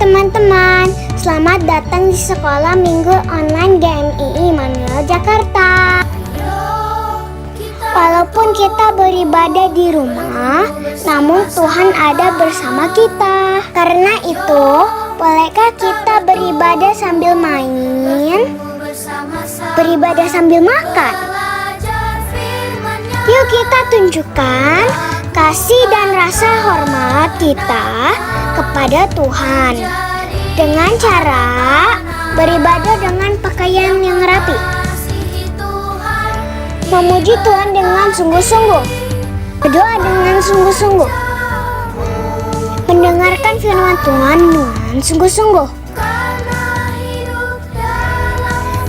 teman-teman, selamat datang di Sekolah Minggu Online GMI Immanuel Jakarta. Walaupun kita beribadah di rumah, namun Tuhan ada bersama kita. Karena itu, bolehkah kita beribadah sambil main? Beribadah sambil makan? Yuk kita tunjukkan kasih dan rasa hormat kita kepada Tuhan dengan cara beribadah dengan pakaian yang rapi, memuji Tuhan dengan sungguh-sungguh, berdoa dengan sungguh-sungguh, mendengarkan firman Tuhan dengan sungguh-sungguh.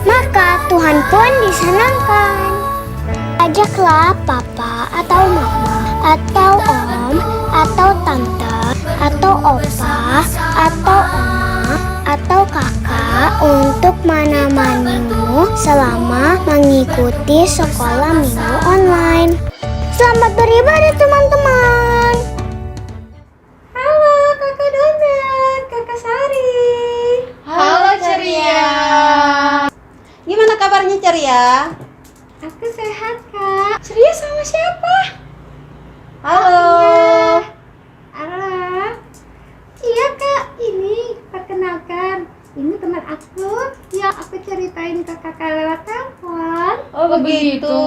Maka Tuhan pun disenangkan. Ajaklah papa atau mama atau om atau tante atau opa atau oma atau kakak untuk menemanimu selama mengikuti sekolah minggu online. Selamat beribadah teman-teman. Halo kakak Donat, kakak Sari. Halo Ceria. Gimana kabarnya Ceria? Aku sehat kak. Ceria sama siapa? Halo. Halo. Iya kak, ini perkenalkan. Ini teman aku yang aku ceritain ke kakak lewat telepon. Oh begitu.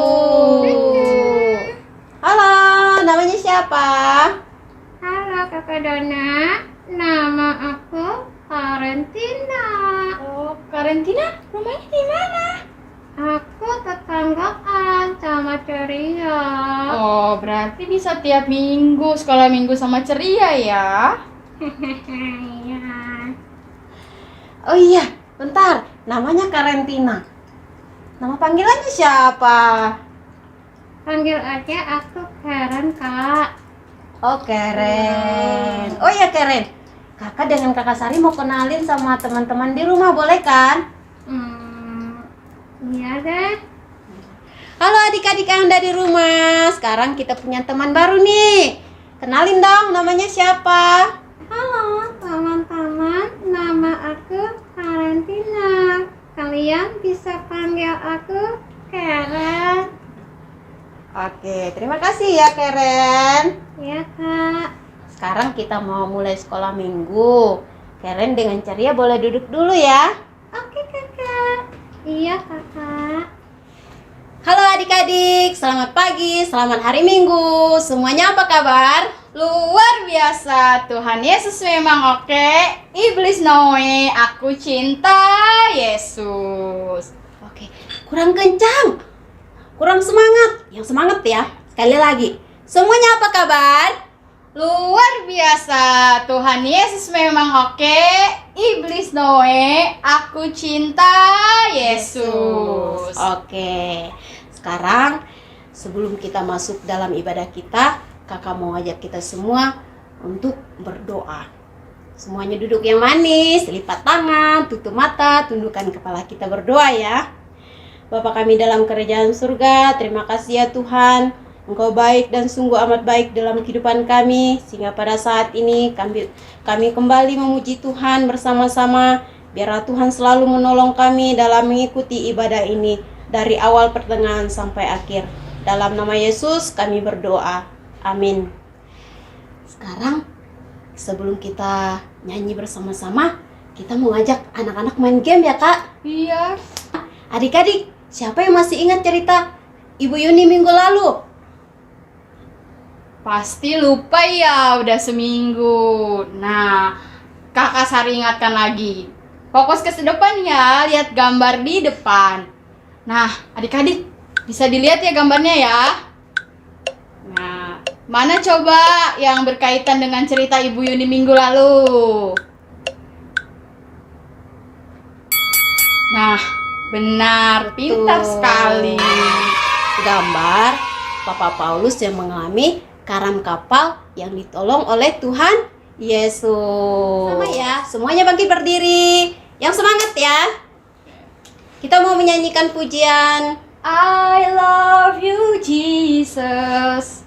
Halo, namanya siapa? Halo kakak Dona, nama aku Karentina. Oh, Karentina, rumahnya di mana? Aku tetanggaan sama Ceria. Oh, berarti di setiap minggu sekolah minggu sama Ceria ya? Iya. Oh iya, bentar. Namanya Karentina. Nama panggilannya siapa? Panggil aja aku Karen kak. Oh, Karen. Oh iya, Karen. Kakak dengan kakak Sari mau kenalin sama teman-teman di rumah, boleh kan? Iya deh. Halo adik-adik yang ada di rumah. Sekarang kita punya teman baru nih. Kenalin dong, namanya siapa? Halo teman-teman, nama aku Karentina. Kalian bisa panggil aku Karen. Oke, terima kasih ya Karen. Ya kak. Sekarang kita mau mulai sekolah minggu. Karen dengan Ceria boleh duduk dulu ya. Oke kakak. Iya kakak. Halo adik-adik, selamat pagi, selamat hari Minggu. Semuanya apa kabar? Luar biasa, Tuhan Yesus memang oke. Iblis noe, aku cinta Yesus. Oke, kurang kencang, kurang semangat. Yang semangat ya, sekali lagi. Semuanya apa kabar? Luar biasa, Tuhan Yesus memang oke. Iblis noe, aku cinta Yesus. Oke, sekarang sebelum kita masuk dalam ibadah kita, kakak mau ajak kita semua untuk berdoa. Semuanya duduk yang manis, lipat tangan, tutup mata, tundukkan kepala kita berdoa ya. Bapa kami dalam kerajaan surga, terima kasih ya Tuhan. Engkau baik dan sungguh amat baik dalam kehidupan kami, sehingga pada saat ini kami kembali memuji Tuhan bersama-sama. Biarlah Tuhan selalu menolong kami dalam mengikuti ibadah ini dari awal pertengahan sampai akhir. Dalam nama Yesus kami berdoa. Amin. Sekarang sebelum kita nyanyi bersama-sama, kita mau ngajak anak-anak main game ya kak? Iya. Adik-adik, siapa yang masih ingat cerita Ibu Yuni minggu lalu? Pasti lupa ya, udah seminggu. Nah, kakak Sari ingatkan lagi. Fokus ke depan ya, lihat gambar di depan. Nah, adik-adik bisa dilihat ya gambarnya ya. Nah, mana coba yang berkaitan dengan cerita Ibu Yuni minggu lalu? Nah, benar, pintar sekali. Gambar Papa Paulus yang mengalami karam kapal yang ditolong oleh Tuhan Yesus. Sama ya, semuanya bangkit berdiri. Yang semangat ya. Kita mau menyanyikan pujian I love you Jesus.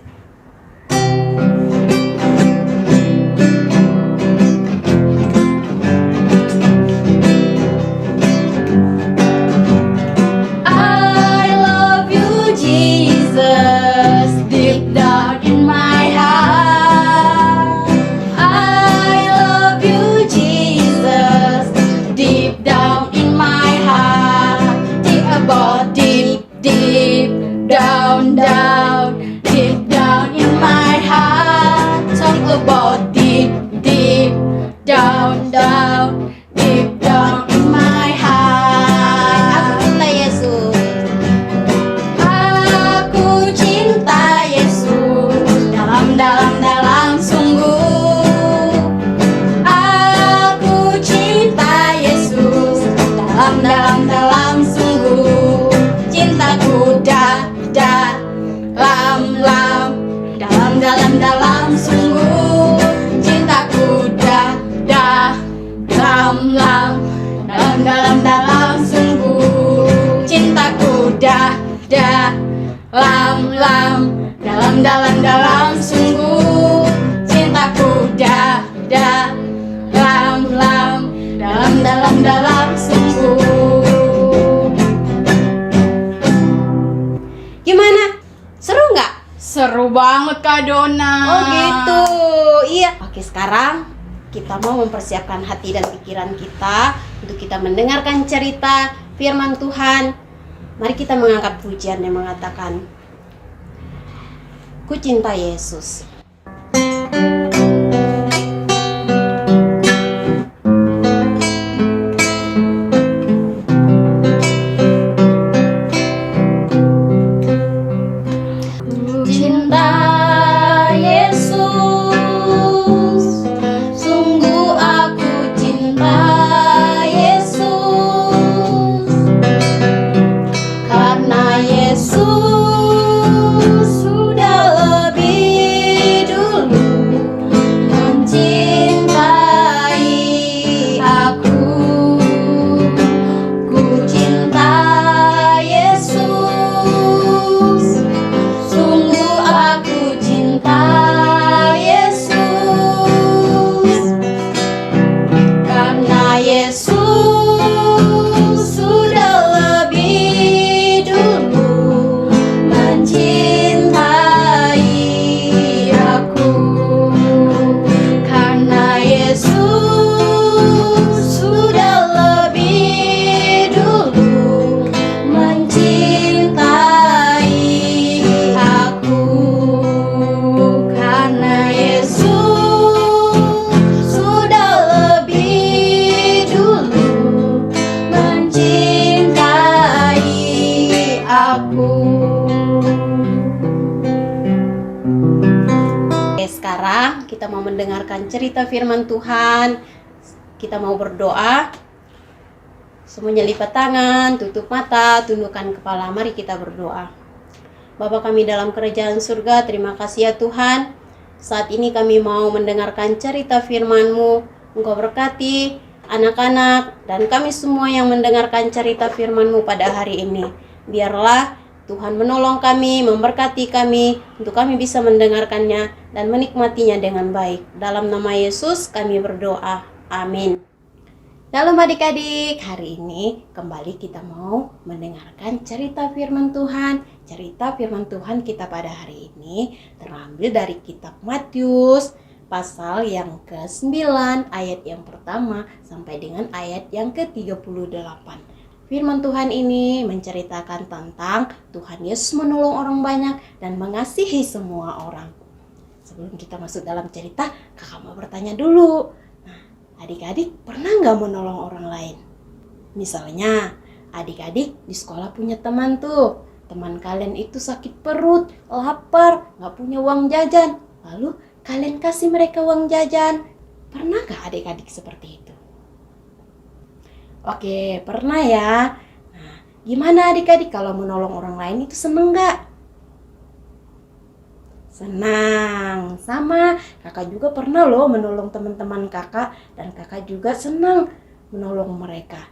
Lam, dalam sungguh cintaku lam, dalam sungguh. Gimana? Seru nggak? Seru banget Kak Dona. Oh gitu, iya. Oke, sekarang kita mau mempersiapkan hati dan pikiran kita untuk kita mendengarkan cerita firman Tuhan. Mari kita mengangkat pujian yang mengatakan, Ku cinta Yesus. Sekarang kita mau mendengarkan cerita firman Tuhan. Kita mau berdoa. Semuanya lipat tangan, tutup mata, tundukkan kepala. Mari kita berdoa. Bapa kami dalam kerajaan surga, terima kasih ya Tuhan. Saat ini kami mau mendengarkan cerita firman-Mu. Engkau berkati anak-anak dan kami semua yang mendengarkan cerita firman-Mu pada hari ini. Biarlah Tuhan menolong kami, memberkati kami, untuk kami bisa mendengarkannya dan menikmatinya dengan baik. Dalam nama Yesus kami berdoa. Amin. Dalam adik-adik, hari ini kembali kita mau mendengarkan cerita firman Tuhan. Cerita firman Tuhan kita pada hari ini terambil dari kitab Matius, pasal yang ke-9, ayat yang pertama sampai dengan ayat yang ke-38. Firman Tuhan ini menceritakan tentang Tuhan Yesus menolong orang banyak dan mengasihi semua orang. Sebelum kita masuk dalam cerita, kakak mau bertanya dulu. Nah, adik-adik pernah nggak menolong orang lain? Misalnya, adik-adik di sekolah punya teman tuh. Teman kalian itu sakit perut, lapar, nggak punya uang jajan. Lalu kalian kasih mereka uang jajan. Pernah nggak adik-adik seperti itu? Oke, pernah ya. Nah, gimana adik-adik kalau menolong orang lain itu seneng gak? Senang. Sama, kakak juga pernah loh menolong teman-teman kakak. Dan kakak juga senang menolong mereka.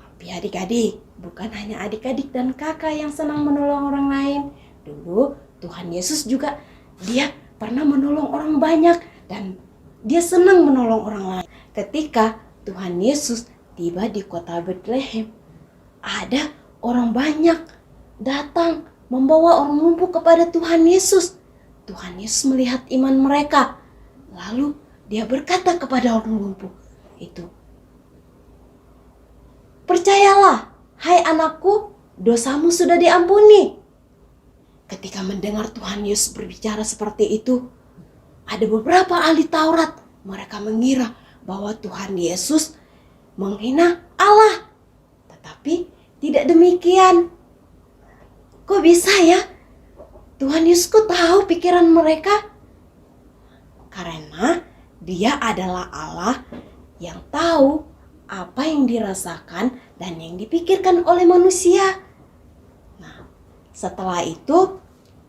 Tapi adik-adik, bukan hanya adik-adik dan kakak yang senang menolong orang lain. Dulu Tuhan Yesus juga, dia pernah menolong orang banyak. Dan dia senang menolong orang lain. Ketika Tuhan Yesus tiba di kota Bethlehem, ada orang banyak datang membawa orang lumpuh kepada Tuhan Yesus. Tuhan Yesus melihat iman mereka, lalu dia berkata kepada orang lumpuh itu, "Percayalah, hai anakku, dosamu sudah diampuni." Ketika mendengar Tuhan Yesus berbicara seperti itu, ada beberapa ahli Taurat, mereka mengira bahwa Tuhan Yesus menghina Allah. Tetapi tidak demikian. Kok bisa ya? Tuhan Yesus kok tahu pikiran mereka? Karena dia adalah Allah yang tahu apa yang dirasakan dan yang dipikirkan oleh manusia. Nah, setelah itu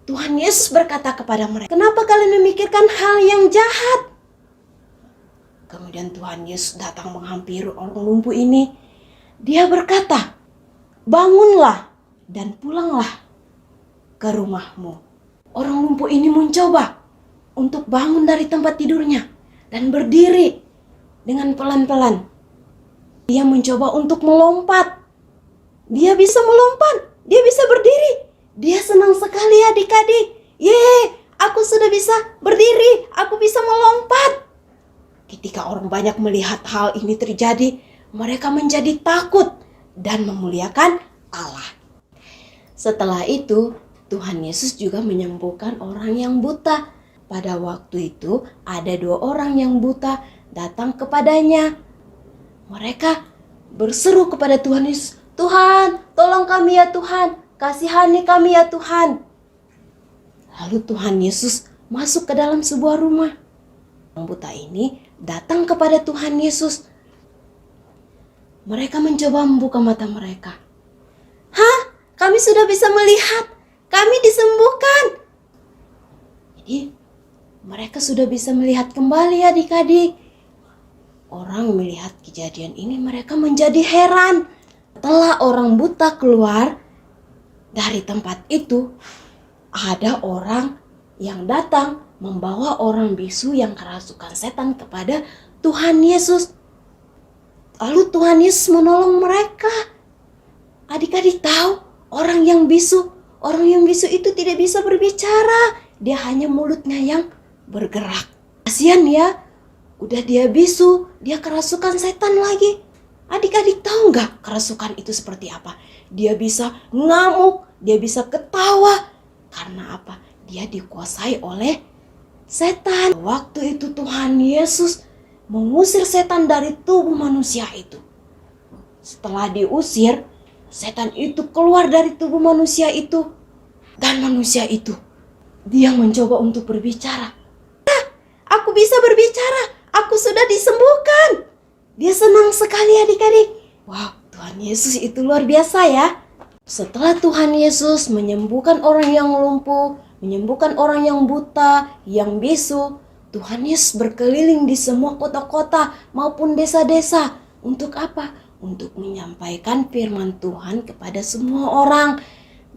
Tuhan Yesus berkata kepada mereka, "Kenapa kalian memikirkan hal yang jahat?" Kemudian Tuhan Yesus datang menghampiri orang lumpuh ini. Dia berkata, "Bangunlah dan pulanglah." ke rumahmu. Orang lumpuh ini mencoba untuk bangun dari tempat tidurnya dan berdiri dengan pelan-pelan. Dia mencoba untuk melompat. Dia bisa melompat, dia bisa berdiri. Dia senang sekali adik-adik. Yeay, aku sudah bisa berdiri, aku bisa melompat. Ketika orang banyak melihat hal ini terjadi, mereka menjadi takut dan memuliakan Allah. Setelah itu, Tuhan Yesus juga menyembuhkan orang yang buta. Pada waktu itu, ada 2 orang yang buta datang kepadanya. Mereka berseru kepada Tuhan Yesus, "Tuhan, tolong kami ya Tuhan, kasihani kami ya Tuhan." Lalu Tuhan Yesus masuk ke dalam sebuah rumah. Orang buta ini datang kepada Tuhan Yesus. Mereka mencoba membuka mata mereka. "Hah? Kami sudah bisa melihat. Kami disembuhkan." Jadi mereka sudah bisa melihat kembali adik-adik. Orang melihat kejadian ini mereka menjadi heran. Setelah orang buta keluar dari tempat itu, ada orang yang datang membawa orang bisu yang kerasukan setan kepada Tuhan Yesus. Lalu Tuhan Yesus menolong mereka. Adik-adik tahu orang yang bisu itu tidak bisa berbicara. Dia hanya mulutnya yang bergerak. Kasihan ya, udah dia bisu, dia kerasukan setan lagi. Adik-adik tahu nggak kerasukan itu seperti apa? Dia bisa ngamuk, dia bisa ketawa. Karena apa? Dia dikuasai oleh setan. Waktu itu Tuhan Yesus mengusir setan dari tubuh manusia itu. Setelah diusir, setan itu keluar dari tubuh manusia itu. Dan manusia itu, dia mencoba untuk berbicara. "Aku bisa berbicara, aku sudah disembuhkan." Dia senang sekali adik-adik. Wow, Tuhan Yesus itu luar biasa ya. Setelah Tuhan Yesus menyembuhkan orang yang lumpuh, menyembuhkan orang yang buta, yang bisu, Tuhan Yesus berkeliling di semua kota-kota maupun desa-desa. Untuk apa? Untuk menyampaikan firman Tuhan kepada semua orang.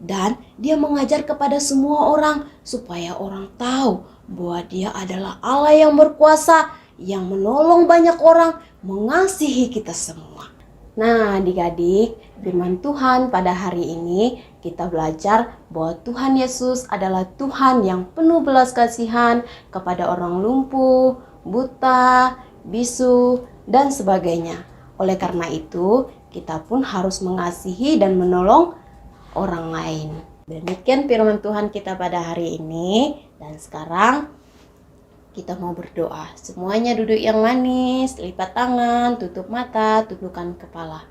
Dan dia mengajar kepada semua orang supaya orang tahu bahwa dia adalah Allah yang berkuasa, yang menolong banyak orang, mengasihi kita semua. Nah adik-adik, firman Tuhan pada hari ini kita belajar bahwa Tuhan Yesus adalah Tuhan yang penuh belas kasihan kepada orang lumpuh, buta, bisu, dan sebagainya. Oleh karena itu, kita pun harus mengasihi dan menolong orang lain. Demikian firman Tuhan kita pada hari ini. Dan sekarang kita mau berdoa. Semuanya duduk yang manis, lipat tangan, tutup mata, tundukkan kepala.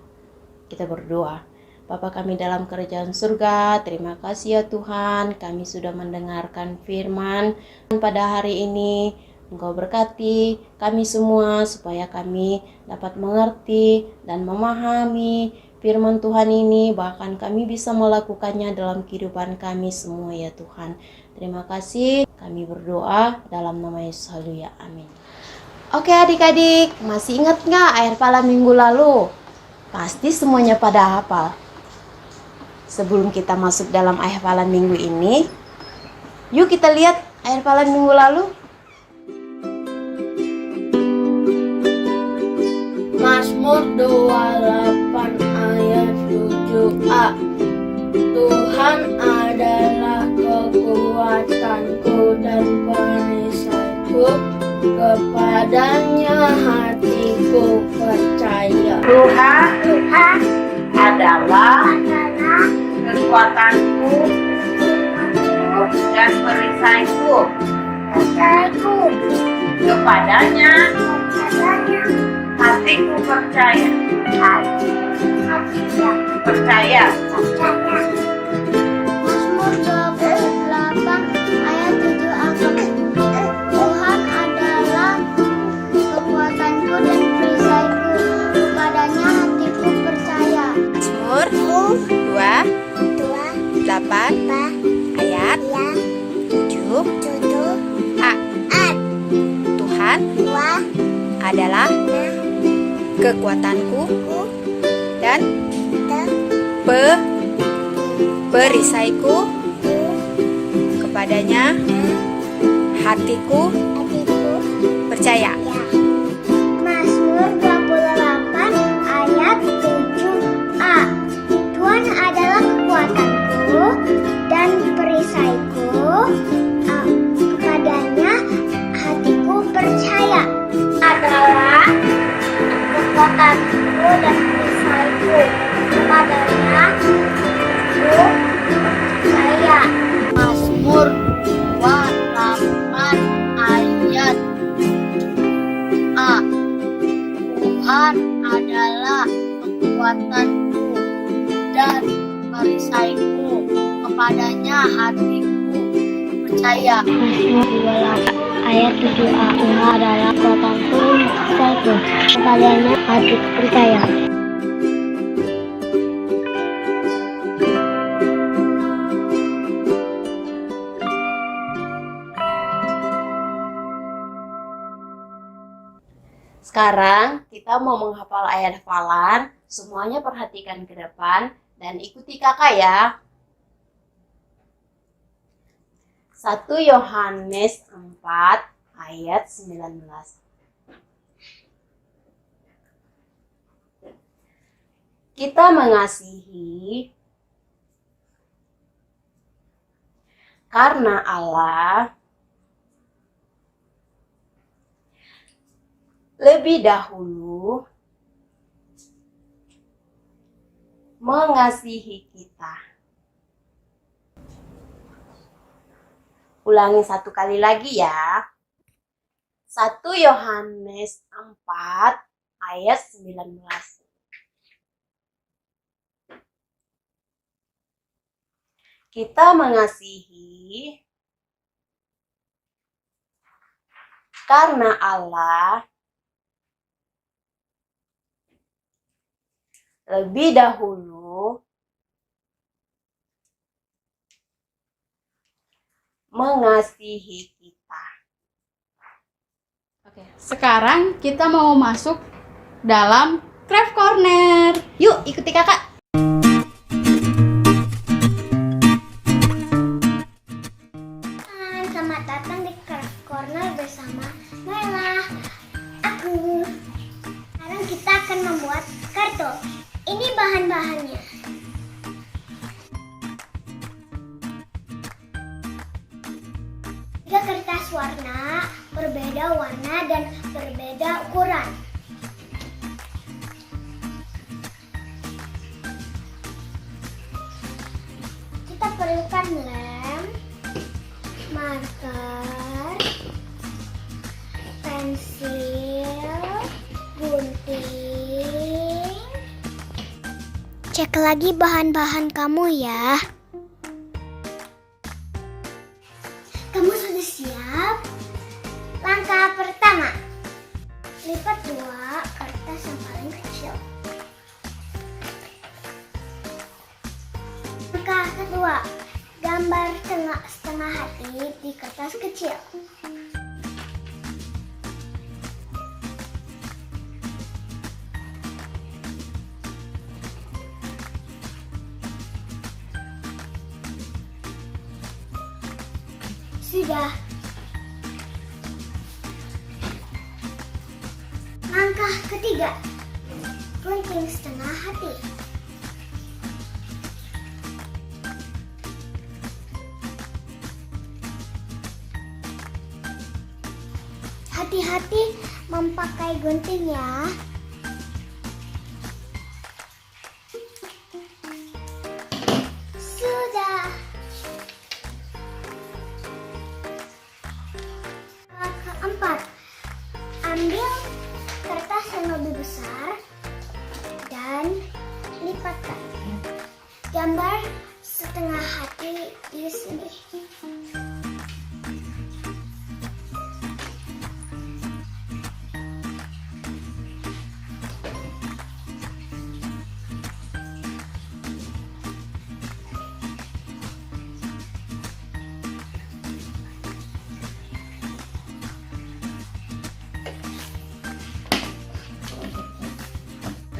Kita berdoa. Bapa kami dalam kerajaan surga, terima kasih ya Tuhan, kami sudah mendengarkan firman pada hari ini. Engkau berkati kami semua supaya kami dapat mengerti dan memahami firman Tuhan ini, bahkan kami bisa melakukannya dalam kehidupan kami semua ya Tuhan. Terima kasih, kami berdoa dalam nama Yesus, haleluya, amin. Oke adik-adik, masih ingat nggak air pala minggu lalu? Pasti semuanya pada hafal. Sebelum kita masuk dalam air pala minggu ini, yuk kita lihat air pala minggu lalu. Mazmur 28 ayat 7a. Tuhan adalah kekuatanku dan perisaiku, kepadanya hatiku percaya. Tuhan adalah kekuatanku dan perisaiku, kepadanya hatiku percaya. Percaya. Mazmur 28 ayat 7a. Tuhan adalah kekuatanku dan perisaiku, kepadanya hatiku percaya. Mazmur 28 ayat 7a. Tuhan adalah kekuatanku dan perisaiku, kepadanya hatiku percaya. Ya. Mazmur 28 ayat 7a. Tuhan adalah kekuatanku dan perisaiku, kepadanya hatiku percaya. Adalah kekuatanku dan perisaiku, kepadanya hatiku percaya. Mazmur 28 ayat A. Tuhan adalah kekuatanku dan perisaiku, kepadanya hatiku percaya. Mazmur 28 ayat 7a. Tuhan adalah kekuatanku dan perisaiku, kepadanya hatiku percaya. Sekarang kita mau menghafal ayat hafalan. Semuanya perhatikan ke depan dan ikuti kakak ya. 1 Yohanes 4 ayat 19. Kita mengasihi karena Allah lebih dahulu mengasihi kita. Ulangi satu kali lagi ya. 1 Yohanes 4 ayat 19. Kita mengasihi karena Allah lebih dahulu mengasihi kita. Oke, sekarang kita mau masuk dalam Craft Corner. Yuk, ikuti kakak. Selamat datang di Craft Corner bersama Noella. Aku. Sekarang kita akan membuat kartu. Ini bahan-bahannya. Tiga kertas warna, berbeda warna dan berbeda ukuran. Kita perlukan lem, marker, pensil, gunting. Cek lagi bahan-bahan kamu ya. Kamu sudah siap? Langkah pertama, lipat dua kertas yang paling kecil. Langkah kedua, gambar setengah hati di kertas kecil. Sudah. Langkah ketiga, gunting setengah hati. Hati-hati memakai gunting ya. Sudah. Keempat, ambil kertas yang lebih besar dan lipatkan. Gambar setengah hati di sini.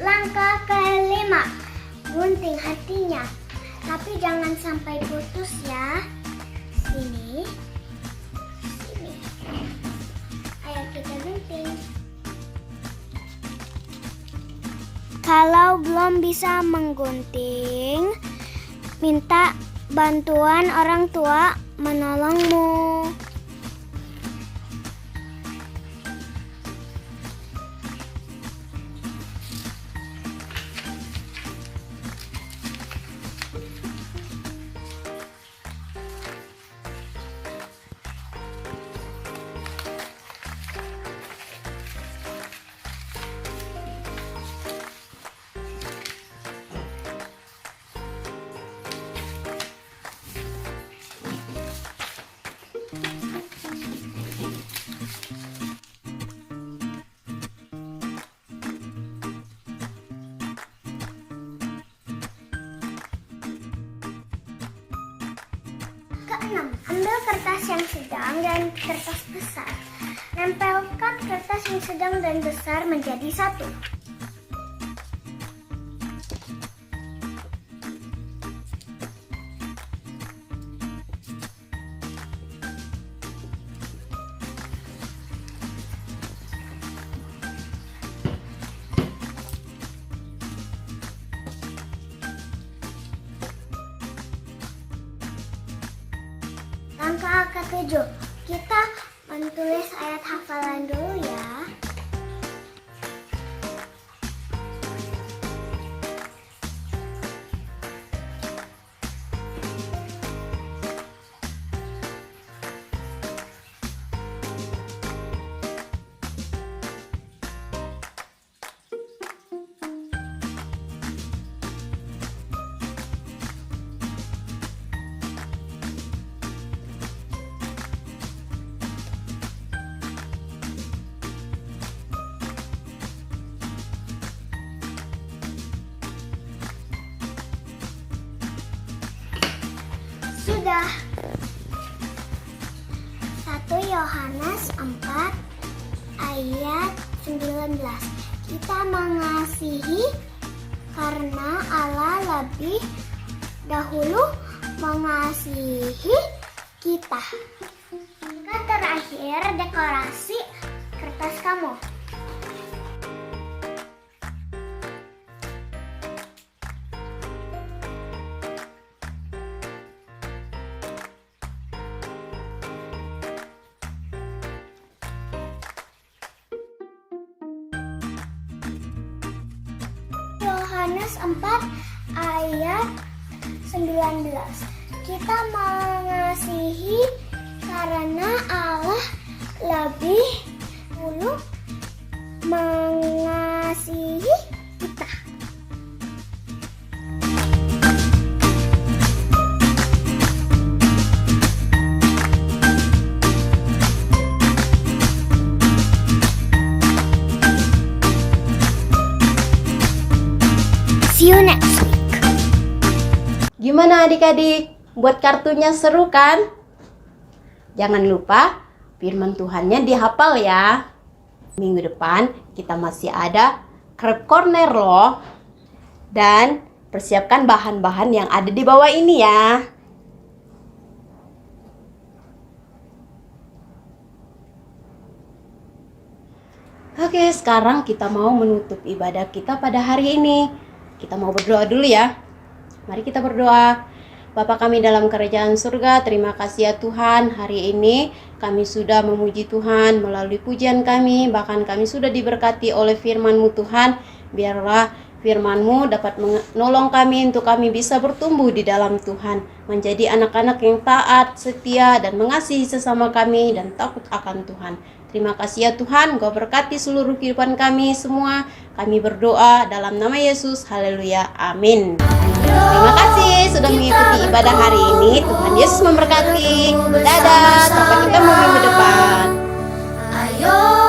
Langkah kelima, gunting hatinya, tapi jangan sampai putus ya. Sini. Ayo kita gunting. Kalau belum bisa menggunting, minta bantuan orang tua menolongmu. Keenam, ambil kertas yang sedang dan kertas besar. Nempelkan kertas yang sedang dan besar menjadi satu. Langkah ke-7, kita menulis ayat hafalan dulu ya. Sudah. 1 Yohanes 4 ayat 19. Kita mengasihi karena Allah lebih dahulu mengasihi kita. Langkah terakhir, dekorasi kertas kamu. Yohanes 4 ayat 19. Kita mengasihi karena Allah lebih dulu mengasihi kita. See you next week. Gimana adik-adik? Buat kartunya seru kan? Jangan lupa firman Tuhannya dihafal ya. Minggu depan kita masih ada Crab Corner loh. Dan persiapkan bahan-bahan yang ada di bawah ini ya. Oke, sekarang kita mau menutup ibadah kita pada hari ini. Kita mau berdoa dulu ya. Mari kita berdoa. Bapa kami dalam kerajaan surga, terima kasih ya Tuhan. Hari ini kami sudah memuji Tuhan melalui pujian kami. Bahkan kami sudah diberkati oleh firman-Mu Tuhan. Biarlah firman-Mu dapat menolong kami untuk kami bisa bertumbuh di dalam Tuhan. Menjadi anak-anak yang taat, setia, dan mengasihi sesama kami dan takut akan Tuhan. Terima kasih ya Tuhan, Engkau berkati seluruh kehidupan kami semua. Kami berdoa dalam nama Yesus. Haleluya. Amin. Terima kasih sudah mengikuti ibadah hari ini. Tuhan Yesus memberkati. Dadah, sampai ketemu minggu depan. Ayo